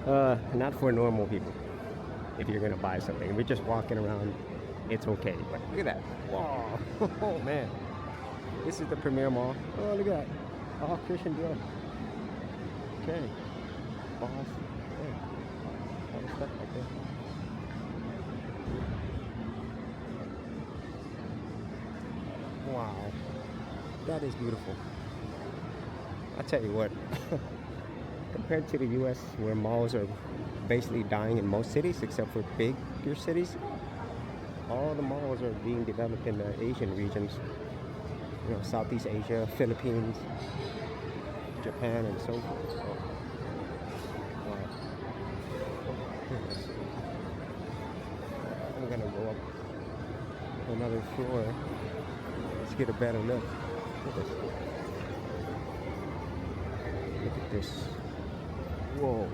Not for normal people. If you're gonna buy something, we're just walking around, it's okay. But look at that! Wow! Oh man, this is the Premier Mall. Oh, look at that! Oh, Christian Dior. Okay, Boss. Okay. All the stuff like that. Wow, that is beautiful. I tell you what, compared to the US where malls are basically dying in most cities except for bigger cities, all the malls are being developed in the Asian regions. You know, Southeast Asia, Philippines, Japan, and so forth. So, wow. I'm gonna go up another floor. Let's get a better look. Look at this. Look at this. Whoa.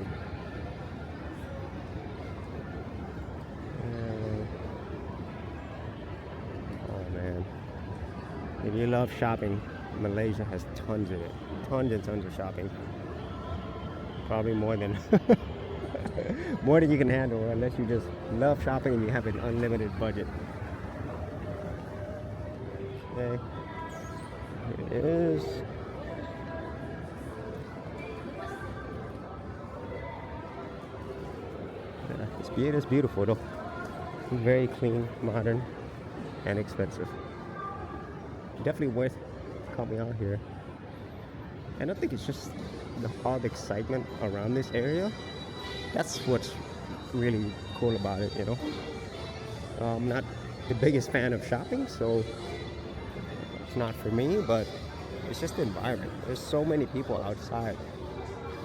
Oh man. If you love shopping, Malaysia has tons of it. Tons and tons of shopping. Probably more than more than you can handle, unless you just love shopping and you have an unlimited budget. Okay. Here it is. Yeah, it's beautiful though. Very clean, modern, and expensive. Definitely worth coming out here. And I think it's just all the excitement around this area. That's what's really cool about it, you know. I'm not the biggest fan of shopping, so it's not for me, but it's just the environment. There's so many people outside.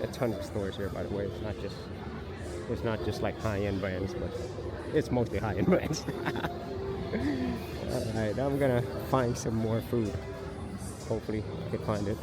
A ton of stores here, by the way. It's not just like high-end brands, but it's mostly high-end brands. Alright, I'm gonna find some more food. Hopefully I can find it.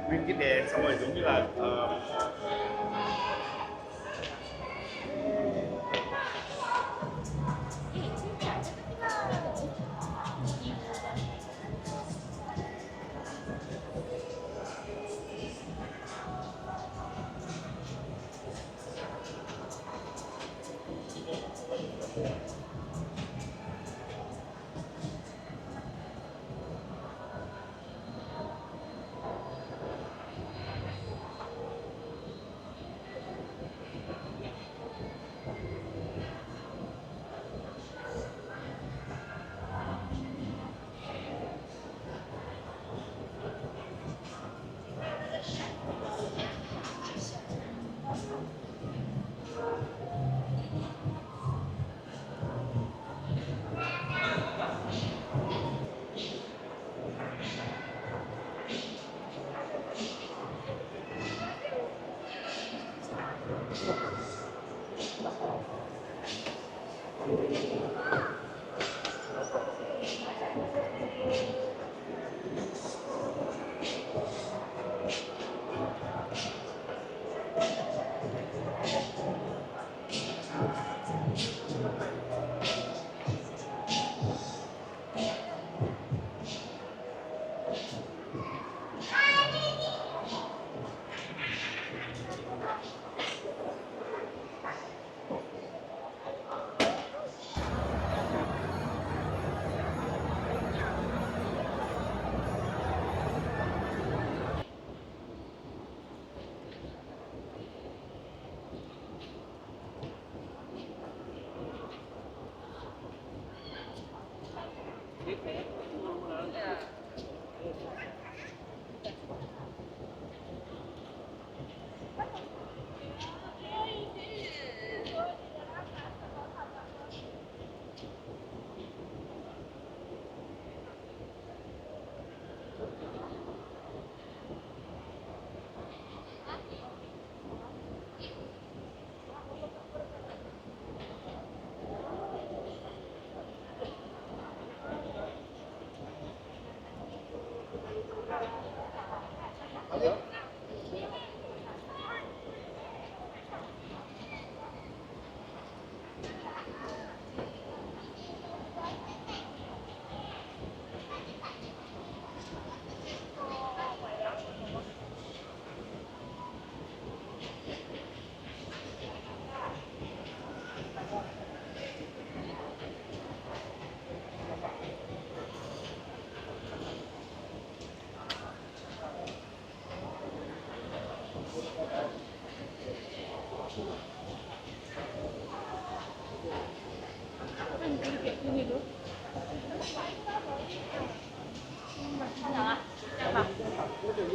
Nguyên cái đèn xong rồi giống như là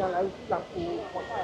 要来让我